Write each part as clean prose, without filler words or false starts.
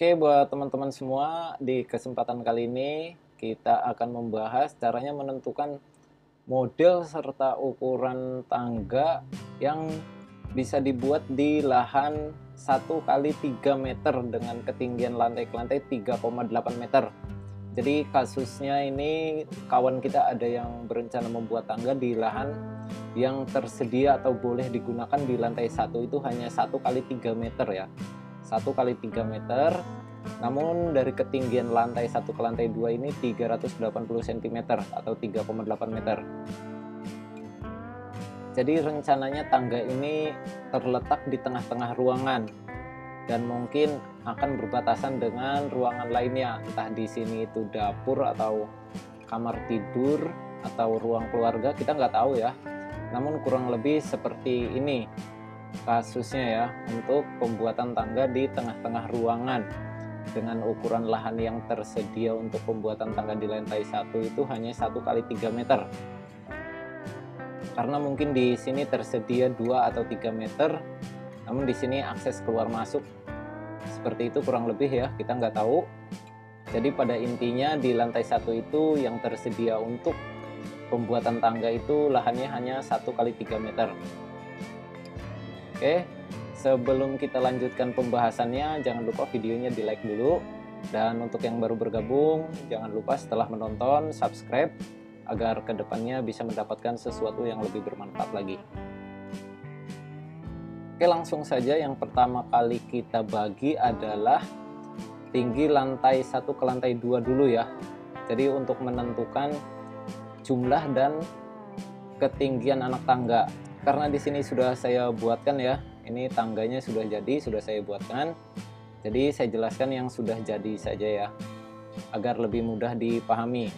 Oke, buat teman-teman semua, di kesempatan kali ini kita akan membahas caranya menentukan model serta ukuran tangga yang bisa dibuat di lahan 1 kali 3 meter dengan ketinggian lantai ke lantai 3,8 meter. Jadi kasusnya ini kawan kita ada yang berencana membuat tangga di lahan yang tersedia atau boleh digunakan di lantai 1 itu hanya 1 kali 3 meter ya. 1 kali 3 meter, namun dari ketinggian lantai 1 ke lantai 2 ini 380 cm atau 3,8 meter. Jadi rencananya tangga ini terletak di tengah-tengah ruangan dan mungkin akan berbatasan dengan ruangan lainnya, entah di sini itu dapur atau kamar tidur atau ruang keluarga, kita nggak tahu ya. Namun kurang lebih seperti ini kasusnya ya, untuk pembuatan tangga di tengah-tengah ruangan dengan ukuran lahan yang tersedia untuk pembuatan tangga di lantai 1 itu hanya 1 kali 3 meter. Karena mungkin di sini tersedia 2 atau 3 meter, namun di sini akses keluar masuk seperti itu kurang lebih ya, kita nggak tahu. Jadi pada intinya di lantai 1 itu yang tersedia untuk pembuatan tangga itu lahannya hanya 1 kali 3 meter. Oke, sebelum kita lanjutkan pembahasannya, jangan lupa videonya di like dulu. Dan untuk yang baru bergabung, jangan lupa setelah menonton, subscribe, agar kedepannya bisa mendapatkan sesuatu yang lebih bermanfaat lagi. Oke, langsung saja yang pertama kali kita bagi adalah tinggi lantai 1 ke lantai 2 dulu ya. Jadi untuk menentukan jumlah dan ketinggian anak tangga. Karena di sini sudah saya buatkan ya, ini tangganya sudah jadi, sudah saya buatkan. Jadi saya jelaskan yang sudah jadi saja ya, agar lebih mudah dipahami.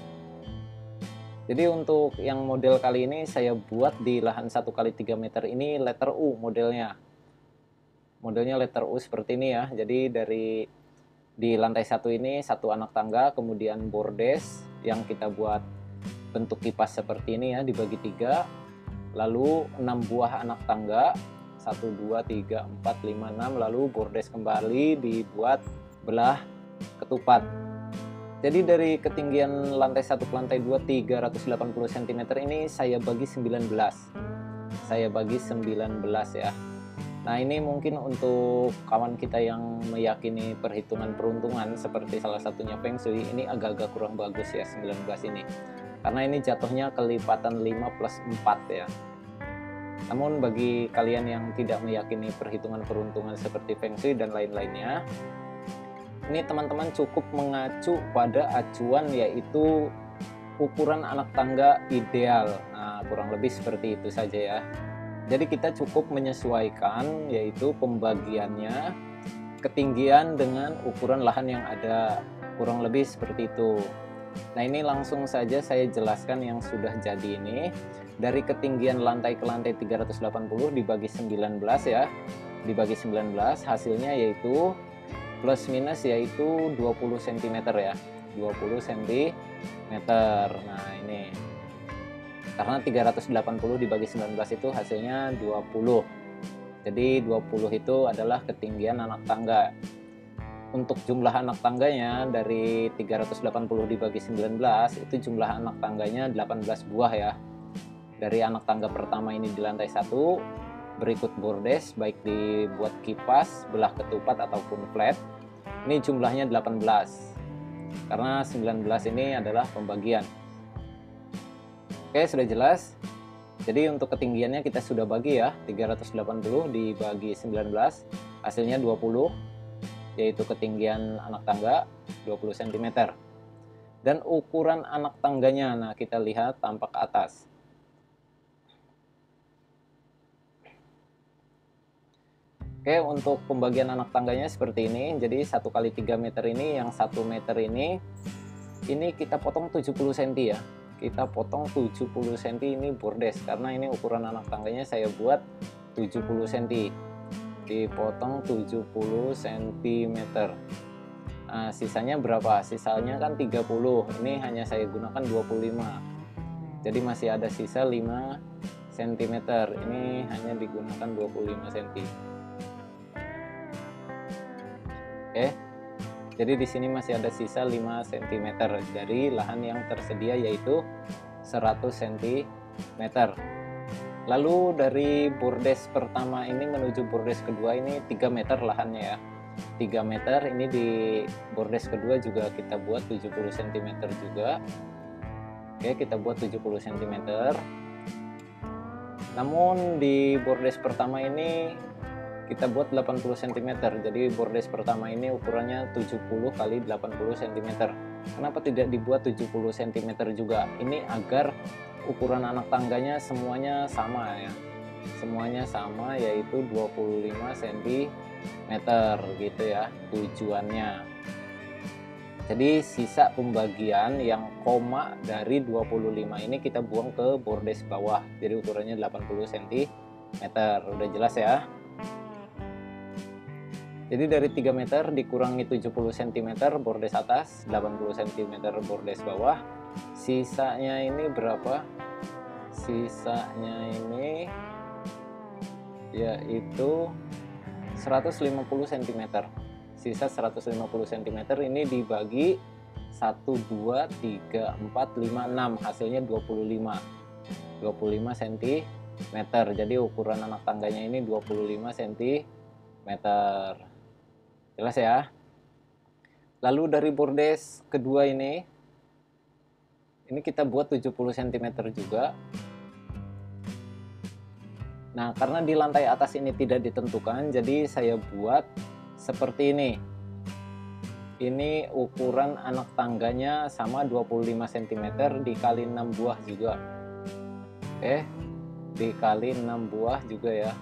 Jadi untuk yang model kali ini saya buat di lahan 1 kali 3 meter ini letter U modelnya. Modelnya letter U seperti ini ya. Jadi di lantai 1 ini 1 anak tangga, kemudian bordes yang kita buat bentuk kipas seperti ini ya, dibagi 3. Lalu 6 buah anak tangga, 1, 2, 3, 4, 5, 6, lalu bordes kembali dibuat belah ketupat. Jadi dari ketinggian lantai 1 ke lantai 2 380 cm ini saya bagi 19. Saya bagi 19 ya. Nah, ini mungkin untuk kawan kita yang meyakini perhitungan peruntungan seperti salah satunya Feng Shui, ini agak-agak kurang bagus ya 19 ini. Karena ini jatuhnya kelipatan 5 plus 4 ya. Namun bagi kalian yang tidak meyakini perhitungan peruntungan seperti Feng Shui dan lain-lainnya, ini teman-teman cukup mengacu pada acuan yaitu ukuran anak tangga ideal. Nah, kurang lebih seperti itu saja ya. Jadi kita cukup menyesuaikan yaitu pembagiannya, ketinggian dengan ukuran lahan yang ada, kurang lebih seperti itu. Nah, ini langsung saja saya jelaskan yang sudah jadi ini. Dari ketinggian lantai ke lantai 380 dibagi 19 ya. Dibagi 19 hasilnya yaitu plus minus yaitu 20 cm ya. 20 cm. Nah, ini. Karena 380 dibagi 19 itu hasilnya 20. Jadi 20 itu adalah ketinggian anak tangga. Untuk jumlah anak tangganya dari 380 dibagi 19 itu jumlah anak tangganya 18 buah ya. Dari anak tangga pertama ini di lantai 1, berikut bordes baik dibuat kipas, belah ketupat ataupun flat. Ini jumlahnya 18. Karena 19 ini adalah pembagian. Oke, sudah jelas. Jadi untuk ketinggiannya kita sudah bagi ya, 380 dibagi 19 hasilnya 20. Yaitu ketinggian anak tangga 20 cm. Dan ukuran anak tangganya, nah kita lihat tampak ke atas. Oke, untuk pembagian anak tangganya seperti ini. Jadi 1 kali 3 meter ini, yang 1 meter ini kita potong 70 cm ya. Kita potong 70 cm ini bordes, karena ini ukuran anak tangganya saya buat 70 cm. Dipotong 70 cm. Nah, sisanya berapa? Sisanya kan 30. Ini hanya saya gunakan 25. Jadi masih ada sisa 5 cm. Ini hanya digunakan 25 cm. Oke. Jadi di sini masih ada sisa 5 cm dari lahan yang tersedia, yaitu 100 cm. Lalu dari bordes pertama ini menuju bordes kedua ini 3 meter lahannya ya. 3 meter ini di bordes kedua juga kita buat 70 cm juga. Oke, kita buat 70 cm. Namun di bordes pertama ini kita buat 80 cm. Jadi bordes pertama ini ukurannya 70 kali 80 cm. Kenapa tidak dibuat 70 cm juga? Ini agar ukuran anak tangganya semuanya sama ya. Semuanya sama, yaitu 25 cm gitu ya tujuannya. Jadi sisa pembagian yang koma dari 25 ini kita buang ke bordes bawah. Jadi ukurannya 80 cm. Udah jelas ya. Jadi dari 3 meter dikurangi 70 cm bordes atas, 80 cm bordes bawah. Sisanya ini berapa? Sisanya ini yaitu 150 cm. Sisa 150 cm ini dibagi 1, 2, 3, 4, 5, 6. Hasilnya 25 cm. Jadi ukuran anak tangganya ini 25 cm. Jelas ya. Lalu dari bordes kedua ini kita buat 70 cm juga. Nah, karena di lantai atas ini tidak ditentukan, jadi saya buat seperti ini. Ini ukuran anak tangganya sama 25 cm dikali 6 buah juga. Oke, dikali 6 buah juga ya.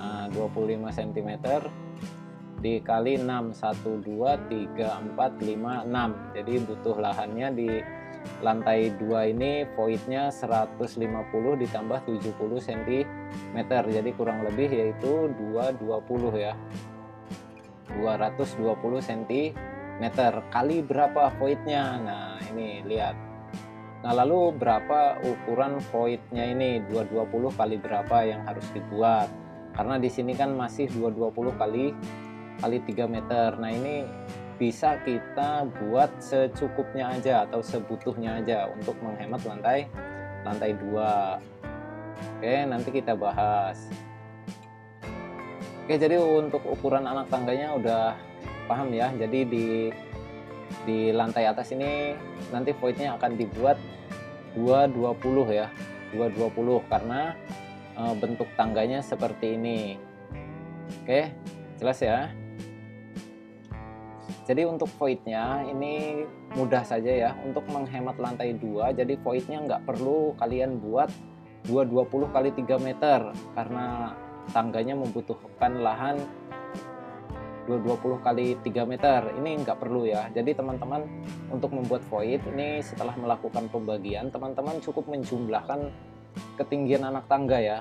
Nah, 25 cm dikali 6, 1, 2, 3, 4, 5, 6. Jadi butuh lahannya di lantai 2 ini voidnya 150 ditambah 70 cm. Jadi kurang lebih yaitu 220 ya. 220 cm kali berapa voidnya? Nah, ini lihat. Nah, lalu berapa ukuran voidnya ini? 220 kali berapa yang harus dibuat? Karena di sini kan masih 220 kali 3 meter. Nah, ini bisa kita buat secukupnya aja atau sebutuhnya aja untuk menghemat lantai 2. Oke, nanti kita bahas. Oke, jadi untuk ukuran anak tangganya udah paham ya. Jadi di lantai atas ini nanti voidnya akan dibuat 220 ya. 220 karena bentuk tangganya seperti ini. Oke, jelas ya. Jadi untuk voidnya ini mudah saja ya, untuk menghemat lantai 2. Jadi voidnya nggak perlu kalian buat 220 kali 3 meter karena tangganya membutuhkan lahan 220 kali 3 meter. Ini nggak perlu ya. Jadi teman-teman untuk membuat void ini setelah melakukan pembagian, teman-teman cukup menjumlahkan ketinggian anak tangga ya.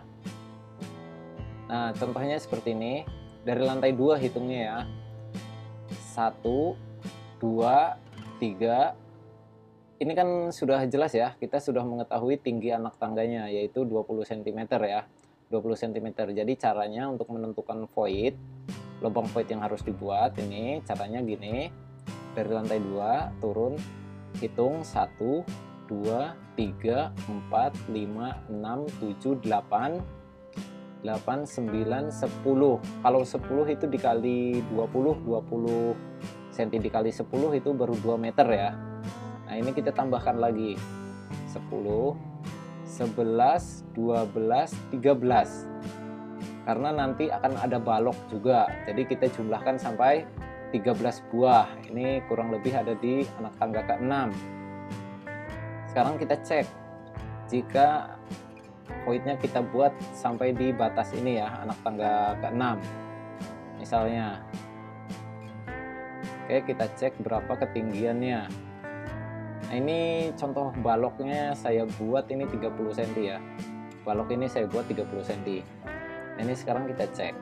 Nah, contohnya seperti ini. Dari lantai 2 hitungnya ya. 1, 2, 3. Ini kan sudah jelas ya, kita sudah mengetahui tinggi anak tangganya yaitu 20 cm ya. 20 cm. Jadi caranya untuk menentukan void, lubang void yang harus dibuat ini caranya gini. Dari lantai 2 turun, hitung 1, 2, 3, 4, 5, 6, 7, 8, 8, 9, 10. Kalau 10 itu dikali 20 cm dikali 10 itu baru 2 meter ya. Nah, ini kita tambahkan lagi 10, 11, 12, 13. Karena nanti akan ada balok juga. Jadi kita jumlahkan sampai 13 buah. Ini kurang lebih ada di anak tangga ke-6. Sekarang kita cek jika voidnya kita buat sampai di batas ini ya, anak tangga ke-6 misalnya. Oke, kita cek berapa ketinggiannya. Nah, ini contoh baloknya saya buat ini 30 cm ya. Balok ini saya buat 30 cm. Nah, ini sekarang kita cek.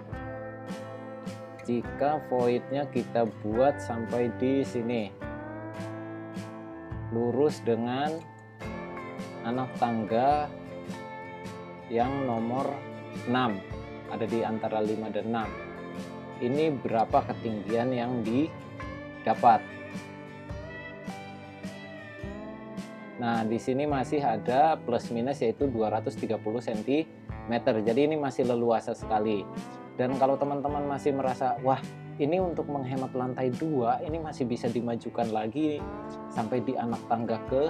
Jika voidnya kita buat sampai di sini, lurus dengan anak tangga yang nomor 6, ada di antara 5 dan 6. ini berapa ketinggian yang didapat. Nah, di sini masih ada plus minus yaitu 230 cm. Jadi ini masih leluasa sekali. Dan kalau teman-teman masih merasa, wah, ini untuk menghemat lantai 2, ini masih bisa dimajukan lagi sampai di anak tangga ke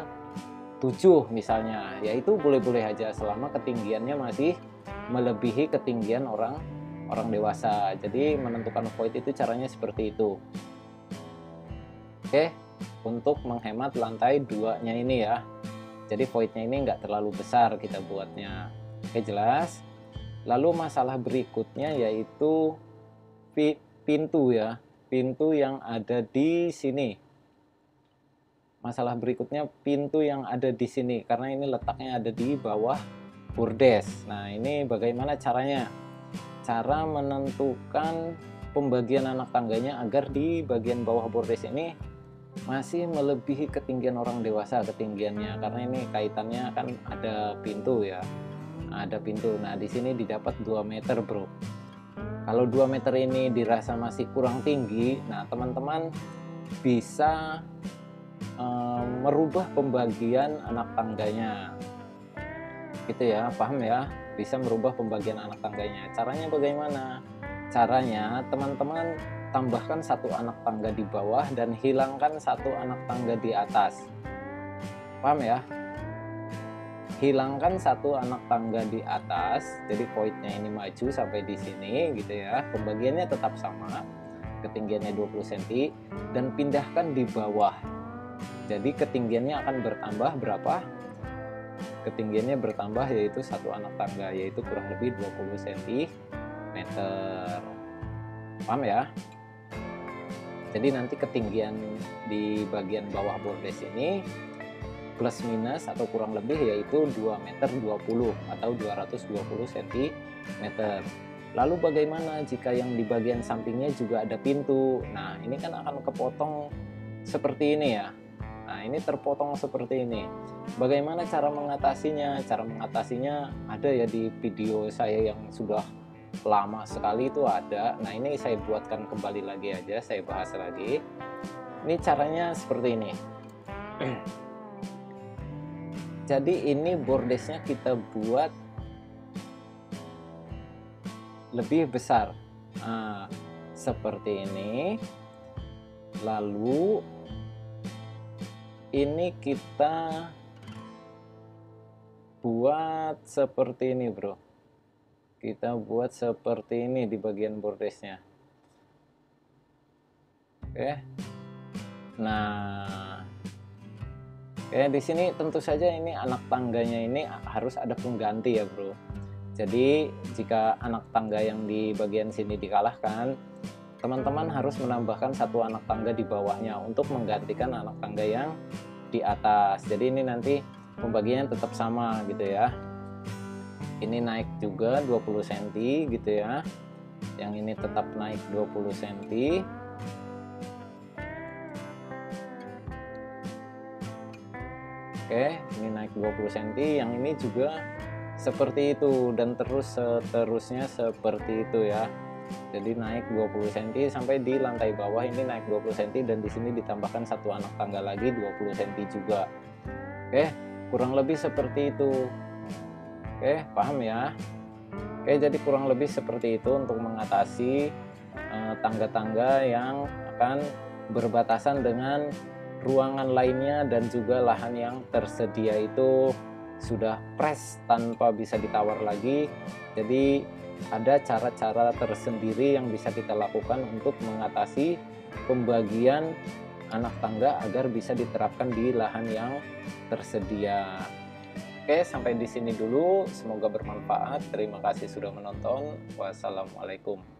7 misalnya. Yaitu boleh-boleh aja selama ketinggiannya masih melebihi ketinggian orang dewasa. Jadi menentukan void itu caranya seperti itu. Oke, untuk menghemat lantai 2-nya ini ya. Jadi voidnya ini nggak terlalu besar kita buatnya. Oke, jelas. Lalu masalah berikutnya yaitu pintu ya. Pintu yang ada di sini. Masalah berikutnya pintu yang ada di sini. Karena ini letaknya ada di bawah bordes. Nah, ini bagaimana caranya? Cara menentukan pembagian anak tangganya agar di bagian bawah bordes ini masih melebihi ketinggian orang dewasa ketinggiannya, karena ini kaitannya kan ada pintu ya. Ada pintu. Nah, di sini didapat 2 meter, Bro. Kalau 2 meter ini dirasa masih kurang tinggi, nah teman-teman bisa merubah pembagian anak tangganya. Gitu ya, paham ya? Bisa merubah pembagian anak tangganya. Caranya bagaimana? Caranya teman-teman tambahkan 1 anak tangga di bawah dan hilangkan 1 anak tangga di atas. Paham ya? Hilangkan 1 anak tangga di atas, jadi voidnya ini maju sampai di sini gitu ya. Pembagiannya tetap sama, ketinggiannya 20 cm, dan pindahkan di bawah. Jadi ketinggiannya akan bertambah berapa? Ketinggiannya bertambah yaitu 1 anak tangga, yaitu kurang lebih 20 cm. Paham ya? Jadi nanti ketinggian di bagian bawah bordes ini plus minus atau kurang lebih yaitu 2,20 meter atau 220 cm. Lalu bagaimana jika yang di bagian sampingnya juga ada pintu? Nah, ini kan akan kepotong seperti ini ya. Nah, ini terpotong seperti ini. Bagaimana cara mengatasinya? Cara mengatasinya ada ya di video saya yang sudah lama sekali itu ada. Nah, ini saya buatkan kembali lagi aja, saya bahas lagi. Ini caranya seperti ini. Jadi ini bordesnya kita buat lebih besar. Nah, seperti ini. Lalu ini kita buat seperti ini, Bro. Kita buat seperti ini di bagian bordesnya. Oke. Nah, di sini tentu saja ini anak tangganya ini harus ada pengganti ya, Bro. Jadi jika anak tangga yang di bagian sini dikalahkan, teman-teman harus menambahkan 1 anak tangga di bawahnya untuk menggantikan anak tangga yang di atas. Jadi ini nanti pembagiannya tetap sama gitu ya. Ini naik juga 20 cm gitu ya. Yang ini tetap naik 20 cm. Oke, ini naik 20 cm, yang ini juga seperti itu dan terus seterusnya seperti itu ya. Jadi naik 20 cm sampai di lantai bawah ini naik 20 cm dan di sini ditambahkan 1 anak tangga lagi 20 cm juga. Oke, kurang lebih seperti itu. Oke, paham ya? Oke, jadi kurang lebih seperti itu untuk mengatasi tangga-tangga yang akan berbatasan dengan ruangan lainnya dan juga lahan yang tersedia itu sudah press tanpa bisa ditawar lagi. Jadi ada cara-cara tersendiri yang bisa kita lakukan untuk mengatasi pembagian anak tangga agar bisa diterapkan di lahan yang tersedia. Oke, sampai di sini dulu. Semoga bermanfaat. Terima kasih sudah menonton. Wassalamualaikum.